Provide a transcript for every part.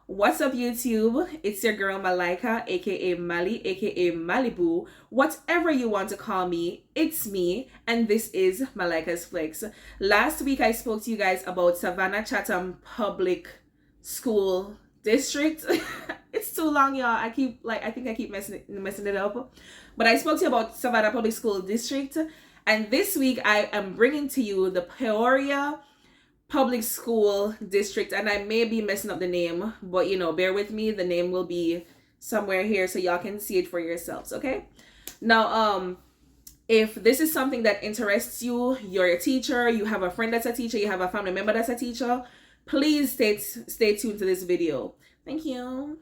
What's up, YouTube? It's your girl Malika, aka Mali, aka Malibu. Whatever you want to call me, it's me, and this is Malika'S Flex. Last week, I spoke to you guys about Savannah Chatham Public School District. It's too long, y'all. I think I keep messing it up. But I spoke to you about Savannah Public School District, and this week I am bringing to you the Peoria Public School District, and I may be messing up the name, but bear with me. The name will be somewhere here so y'all can see it for yourselves. Okay, now if this is something that interests you, you're a teacher, you have a friend that's a teacher, you have a family member that's a teacher, please stay tuned to this video. Thank you.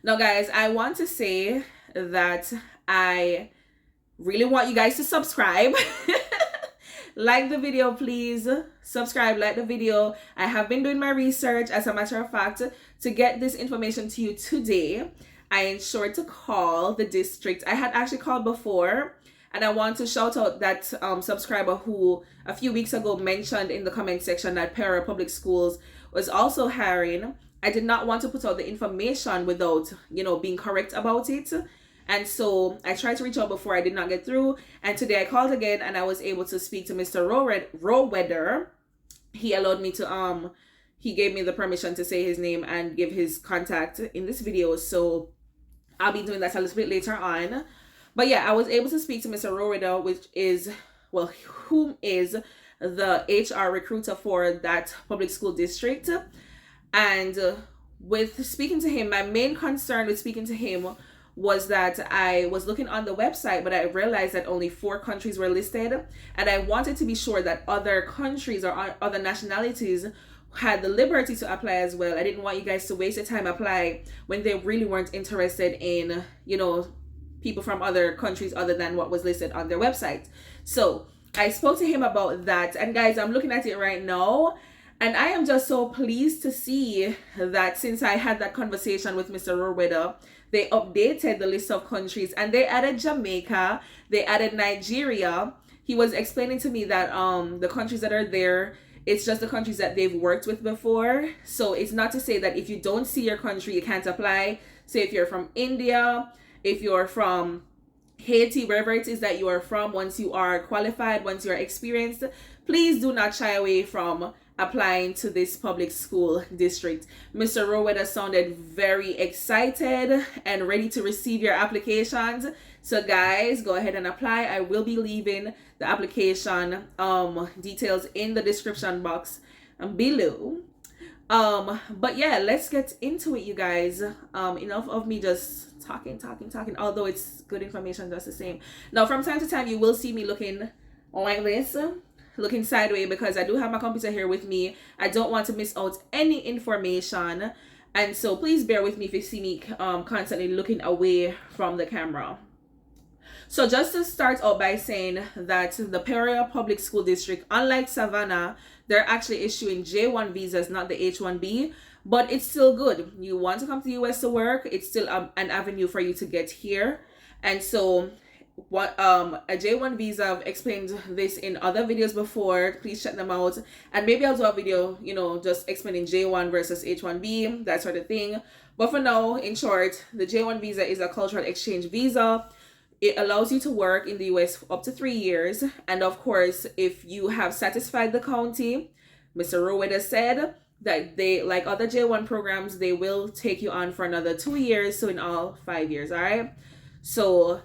Now, guys, I want to say that I really want you guys to subscribe. Like the video, please. Subscribe, like the video. I have been doing my research, as a matter of fact, to get this information to you today. I ensured to call the district. I had actually called before, and I want to shout out that subscriber who a few weeks ago mentioned in the comment section that Peoria Public Schools was also hiring. I did not want to put out the information without, being correct about it. And so I tried to reach out before. I did not get through. And today I called again and I was able to speak to Mr. Roweather. He allowed me to, he gave me the permission to say his name and give his contact in this video. So I'll be doing that a little bit later on. But yeah, I was able to speak to Mr. Roweather, whom is the HR recruiter for that public school district. And with speaking to him, my main concern with speaking to him was that I was looking on the website, but I realized that only 4 countries were listed. And I wanted to be sure that other countries or other nationalities had the liberty to apply as well. I didn't want you guys to waste your time apply when they really weren't interested in, people from other countries other than what was listed on their website. So I spoke to him about that. And guys, I'm looking at it right now. And I am just so pleased to see that since I had that conversation with Mr. Roweather, they updated the list of countries and they added Jamaica, they added Nigeria. He was explaining to me that the countries that are there, it's just the countries that they've worked with before. So it's not to say that if you don't see your country, you can't apply. Say if you're from India, if you're from Haiti, wherever it is that you are from, once you are qualified, once you are experienced, please do not shy away from applying to this public school district. Mr. Roweather sounded very excited and ready to receive your applications. So guys, go ahead and apply. I will be leaving the application details in the description box below. But yeah, let's get into it, you guys. Enough of me just talking, although it's good information just the same. Now, from time to time, you will see me looking like this, looking sideways, because I do have my computer here with me. I don't want to miss out any information, and so please bear with me if you see me constantly looking away from the camera. So just to start out by saying that the Peoria Public School District, unlike Savannah, they're actually issuing J1 visas, not the H1B, but it's still good. You want to come to the US to work, it's still an avenue for you to get here. And so what a J1 visa, I've explained this in other videos before. Please check them out, and maybe I'll do a video just explaining J1 versus H1B, that sort of thing. But for now, in short, the J1 visa is a cultural exchange visa. It allows you to work in the US up to 3 years, and of course, if you have satisfied the county, Mr. Roweather said that they, like other J1 programs, they will take you on for another 2 years, so in all 5 years. All right, so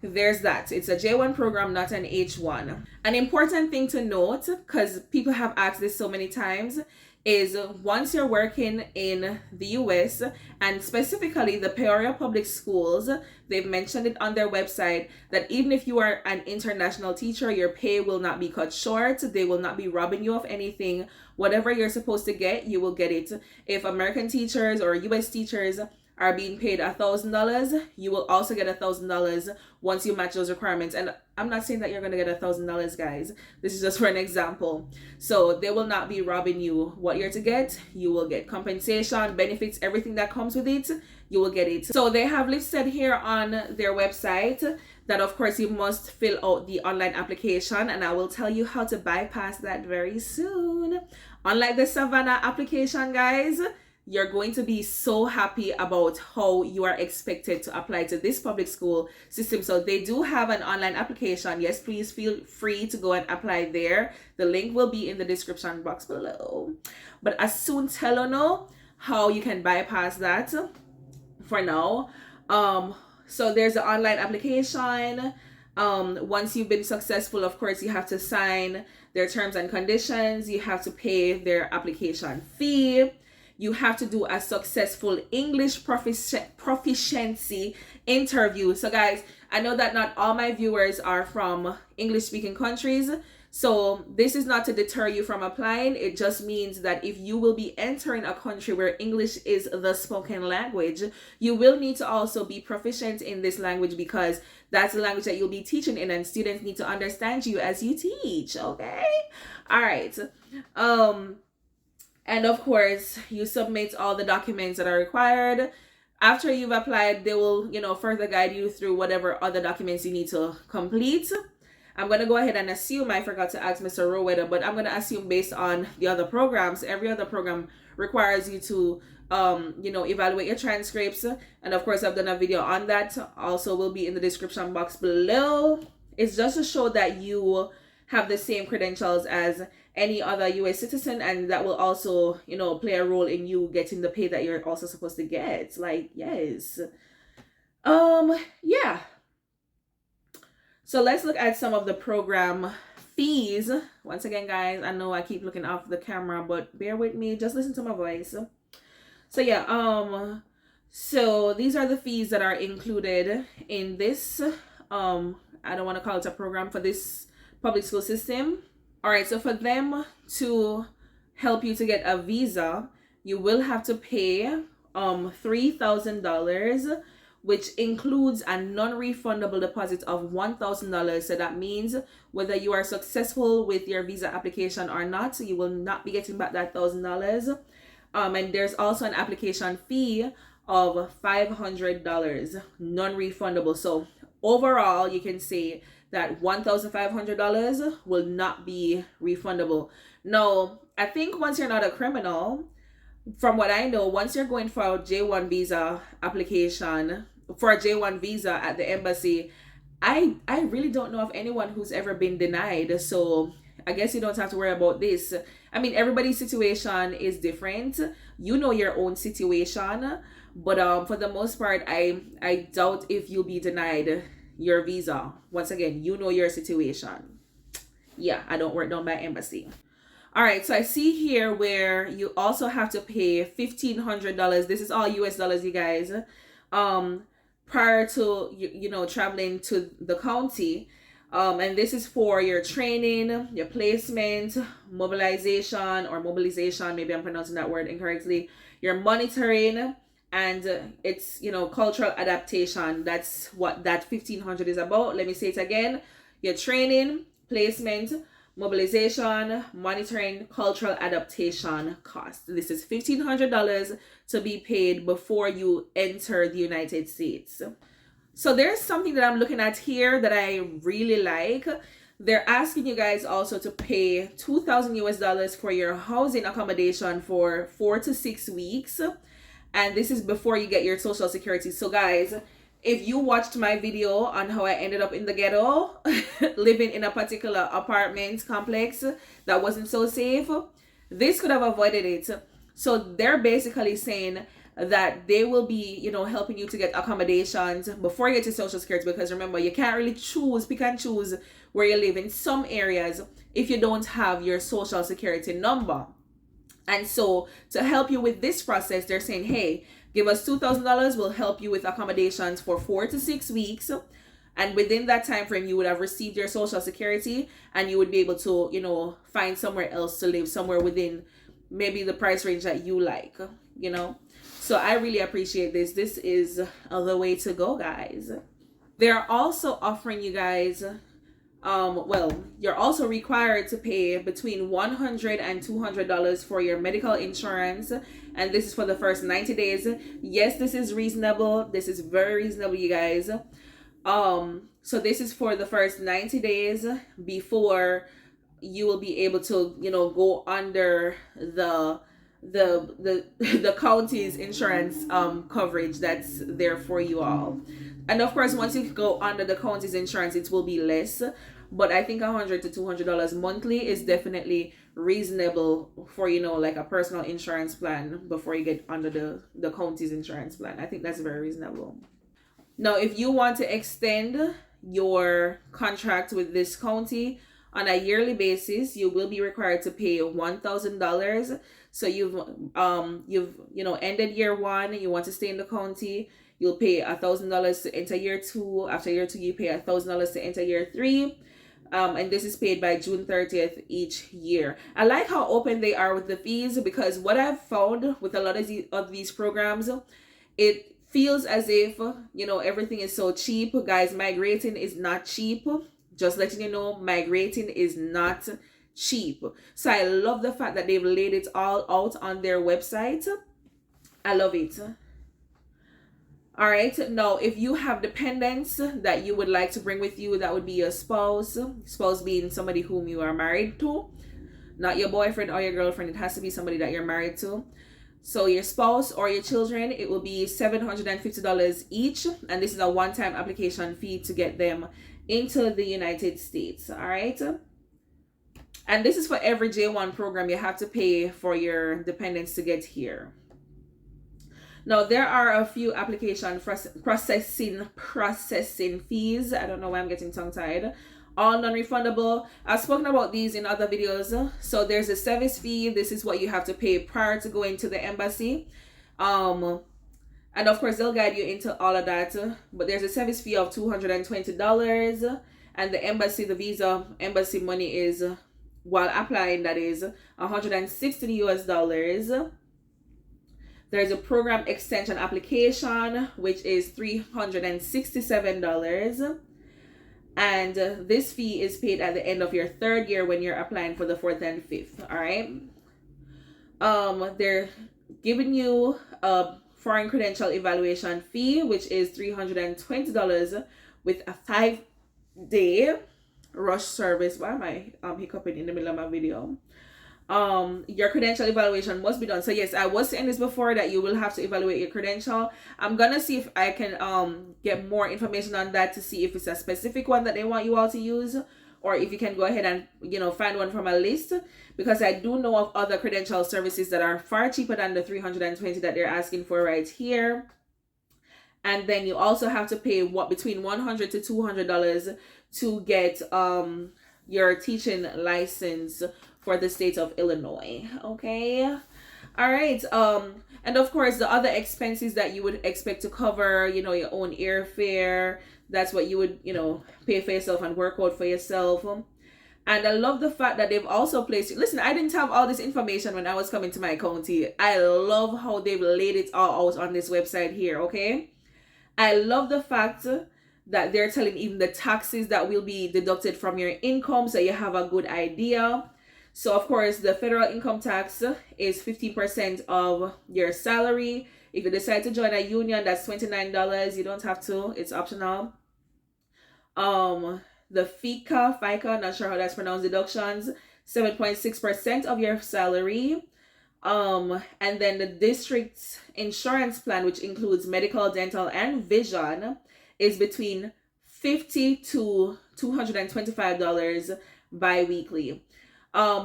there's that. It's a J1 program, not an H1. An important thing to note, because people have asked this so many times, is once you're working in the US, and specifically the Peoria Public Schools, they've mentioned it on their website that even if you are an international teacher, your pay will not be cut short. They will not be robbing you of anything. Whatever you're supposed to get, you will get it. If American teachers or US teachers are being paid $1,000, you will also get $1,000 once you match those requirements. And I'm not saying that you're gonna get $1,000, guys. This is just for an example. So they will not be robbing you what you're to get. You will get compensation, benefits, everything that comes with it. You will get it. So they have listed here on their website that of course you must fill out the online application, and I will tell you how to bypass that very soon. Unlike the Savannah application, guys, you're going to be so happy about how you are expected to apply to this public school system. So they do have an online application. Yes, please feel free to go and apply there. The link will be in the description box below. But as soon tell you know how you can bypass that for now. So there's an online application. Once you've been successful, of course, you have to sign their terms and conditions. You have to pay their application fee. You have to do a successful English proficiency interview. So guys, I know that not all my viewers are from English speaking countries. So this is not to deter you from applying. It just means that if you will be entering a country where English is the spoken language, you will need to also be proficient in this language, because that's the language that you'll be teaching in, and students need to understand you as you teach. Okay. All right. And of course, you submit all the documents that are required. After you've applied, they will, further guide you through whatever other documents you need to complete. I'm going to go ahead and assume, I forgot to ask Mr. Roweather, but I'm going to assume based on the other programs, every other program requires you to, evaluate your transcripts. And of course, I've done a video on that. Also will be in the description box below. It's just to show that you have the same credentials as any other US citizen, and that will also, play a role in you getting the pay that you're also supposed to get. Like, yes. Yeah. So let's look at some of the program fees. Once again, guys, I know I keep looking off the camera, but bear with me. Just listen to my voice. So yeah, so these are the fees that are included in this. I don't want to call it a program for this public school system. All right, so for them to help you to get a visa, you will have to pay $3,000, which includes a non-refundable deposit of $1,000. So that means whether you are successful with your visa application or not, you will not be getting back that $1,000. And there's also an application fee of $500, non-refundable. So overall, you can say that $1,500 will not be refundable. Now, I think once you're not a criminal, from what I know, once you're going for a J1 visa application, for a J1 visa at the embassy, I really don't know of anyone who's ever been denied. So I guess you don't have to worry about this. I mean, everybody's situation is different. You know your own situation. But for the most part, I doubt if you'll be denied your visa. Once again, you know your situation. Yeah, I don't work down by embassy. All right, so I see here where you also have to pay $1,500. This is all US dollars, you guys. Prior to traveling to the county. And this is for your training, your placement, mobilization, maybe I'm pronouncing that word incorrectly, your monitoring, and it's cultural adaptation. That's what that $1,500 is about. Let me say it again. Your training, placement, mobilization, monitoring, cultural adaptation cost. This is $1,500 to be paid before you enter the United States. So there's something that I'm looking at here that I really like. They're asking you guys also to pay $2,000 for your housing accommodation for 4 to 6 weeks. And this is before you get your Social Security. So guys, if you watched my video on how I ended up in the ghetto, living in a particular apartment complex that wasn't so safe, this could have avoided it. So they're basically saying that they will be, helping you to get accommodations before you get to Social Security, because remember, you can't really pick and choose where you live in some areas if you don't have your Social Security number. And so to help you with this process, they're saying, hey, give us $2,000. We'll help you with accommodations for 4 to 6 weeks. And within that time frame, you would have received your Social Security, and you would be able to, find somewhere else to live, somewhere within maybe the price range that you like, So I really appreciate this. This is the way to go, guys. They're also offering you guys, well, you're also required to pay between $100 and $200 for your medical insurance, and this is for the first 90 days. Yes, this is reasonable. This is very reasonable, you guys. So this is for the first 90 days before you will be able to, go under the county's insurance coverage that's there for you all. And of course, once you go under the county's insurance, it will be less. But I think $100 to $200 monthly is definitely reasonable for, like a personal insurance plan before you get under the county's insurance plan. I think that's very reasonable. Now, if you want to extend your contract with this county on a yearly basis, you will be required to pay $1,000. So you've ended year one, you want to stay in the county, you'll pay $1,000 to enter year two. After year two, you pay $1,000 to enter year three. And this is paid by June 30th each year. I like how open they are with the fees, because what I've found with a lot of these programs, it feels as if, everything is so cheap. Guys, migrating is not cheap. Just letting you know, migrating is not cheap. So I love the fact that they've laid it all out on their website. I love it. All right, now if you have dependents that you would like to bring with you, that would be your spouse being somebody whom you are married to, not your boyfriend or your girlfriend. It has to be somebody that you're married to. So your spouse or your children, it will be $750 each, and this is a one-time application fee to get them into the United States. All right, and this is for every J1 program. You have to pay for your dependents to get here. Now, there are a few application processing fees. I don't know why I'm getting tongue-tied. All non-refundable. I've spoken about these in other videos. So there's a service fee. This is what you have to pay prior to going to the embassy. And of course, they'll guide you into all of that. But there's a service fee of $220. And the visa embassy money is, while applying, that is $160 US. There's a program extension application, which is $367. And this fee is paid at the end of your third year when you're applying for the fourth and fifth. All right. They're giving you a foreign credential evaluation fee, which is $320 with a 5-day rush service. Why am I hiccuping in the middle of my video? Your credential evaluation must be done. So yes, I was saying this before, that you will have to evaluate your credential. I'm gonna see if I can get more information on that to see if it's a specific one that they want you all to use, or if you can go ahead and find one from a list, because I do know of other credential services that are far cheaper than the $320 that they're asking for right here. And then you also have to pay between $100 to $200 to get your teaching license for the state of Illinois. Okay. All right. And of course, the other expenses that you would expect to cover, your own airfare. That's what you would, pay for yourself and work out for yourself. And I love the fact that they've also placed, listen, I didn't have all this information when I was coming to my county. I love how they've laid it all out on this website here. Okay. I love the fact that they're telling even the taxes that will be deducted from your income, so you have a good idea. So of course, the federal income tax is 15% of your salary. If you decide to join a union, that's $29. You don't have to, it's optional. The FICA, not sure how that's pronounced, deductions, 7.6% of your salary. And then the district's insurance plan, which includes medical, dental, and vision, is between $50 to $225 bi-weekly.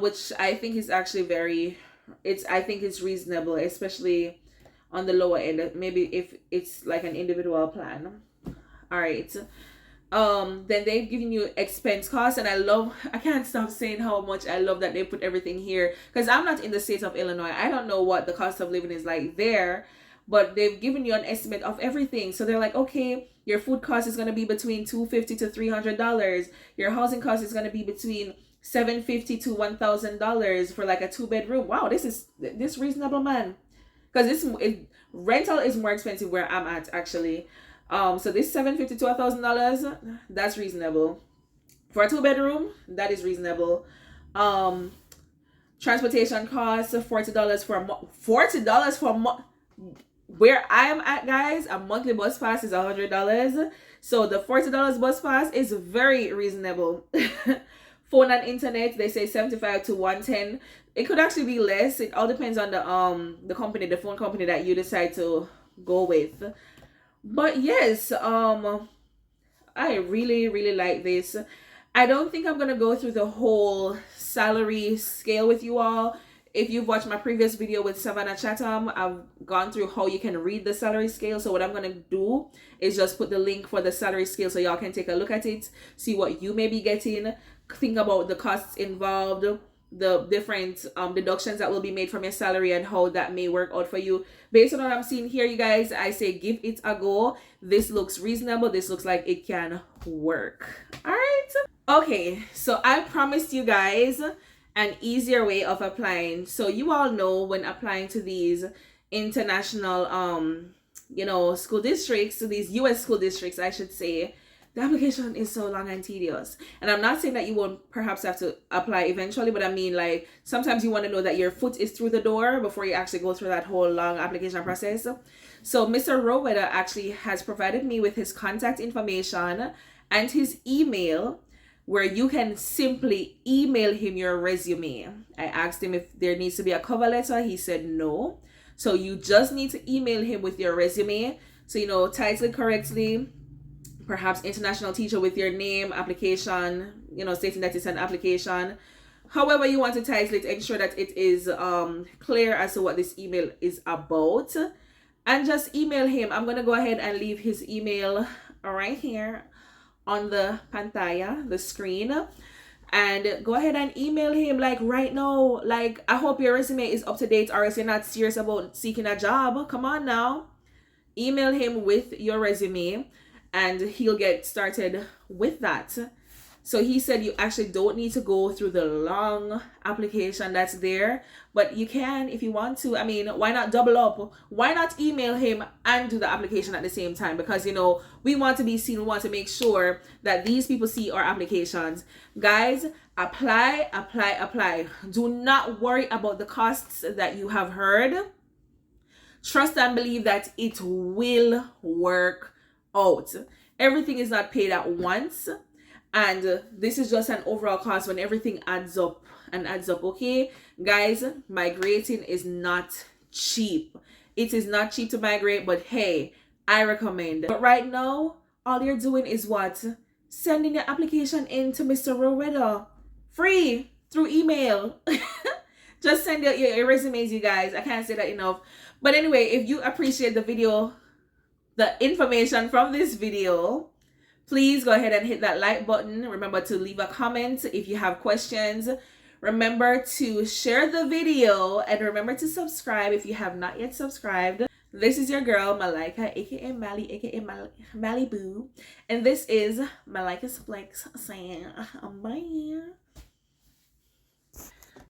Which I think is actually I think it's reasonable, especially on the lower end, maybe if it's like an individual plan. All right. Then they've given you expense costs, and I can't stop saying how much I love that they put everything here, because I'm not in the state of Illinois. I don't know what the cost of living is like there, but they've given you an estimate of everything. So they're like, okay, your food cost is going to be between $250 to $300. Your housing cost is going to be between $750 to $1,000 for like a 2-bedroom. Wow, this reasonable, man. Because Rental is more expensive where I'm at actually. So this $750 to $1,000, that's reasonable. For a 2-bedroom, that is reasonable. Transportation costs $40 for a month. $40 for a month. Where I am at, guys, a monthly bus pass is $100. So the $40 bus pass is very reasonable. Phone and internet, they say 75 to 110. It could actually be less. It all depends on the company, the phone company that you decide to go with. But yes, I really, really like this. I don't think I'm gonna go through the whole salary scale with you all. If you've watched my previous video with Savannah Chatham, I've gone through how you can read the salary scale. So what I'm gonna do is just put the link for the salary scale so y'all can take a look at it, see what you may be getting, think about the costs involved, the different deductions that will be made from your salary, and how that may work out for you. Based on what I'm seeing here, you guys, I say give it a go. This looks reasonable. This looks like it can work. All right. Okay, so I promised you guys an easier way of applying. So you all know when applying to these international school districts, these US school districts I should say, the application is so long and tedious. And I'm not saying that you won't perhaps have to apply eventually, but I mean, like, sometimes you want to know that your foot is through the door before you actually go through that whole long application process. So Mr. Rowetta actually has provided me with his contact information and his email, where you can simply email him your resume. I asked him if there needs to be a cover letter. He said no. So you just need to email him with your resume. So, title it correctly, perhaps international teacher with your name, application, stating that it's an application. However you want to title it, ensure that it is clear as to what this email is about. And just email him. I'm going to go ahead and leave his email right here on the pantalla, the screen, and go ahead and email him like right now. Like, I hope your resume is up to date, or else you're not serious about seeking a job. Come on now. Email him with your resume and he'll get started with that. So he said you actually don't need to go through the long application that's there, but you can if you want to. I mean, why not double up? Why not email him and do the application at the same time? Because, we want to be seen. We want to make sure that these people see our applications. Guys, apply, apply, apply. Do not worry about the costs that you have heard. Trust and believe that it will work out. Everything is not paid at once. And this is just an overall cost when everything adds up and adds up. Okay, guys, migrating is not cheap. It is not cheap to migrate, but hey, I recommend. But right now, all you're doing is what? Sending your application in to Mr. Rowetta. Free through email. Just send your resumes, you guys. I can't say that enough. But anyway, if you appreciate the video, the information from this video, please go ahead and hit that like button. Remember to leave a comment if you have questions. Remember to share the video and remember to subscribe if you have not yet subscribed. This is your girl, Malika, aka Mali, aka Malibu. And this is Malika'S Flex saying bye.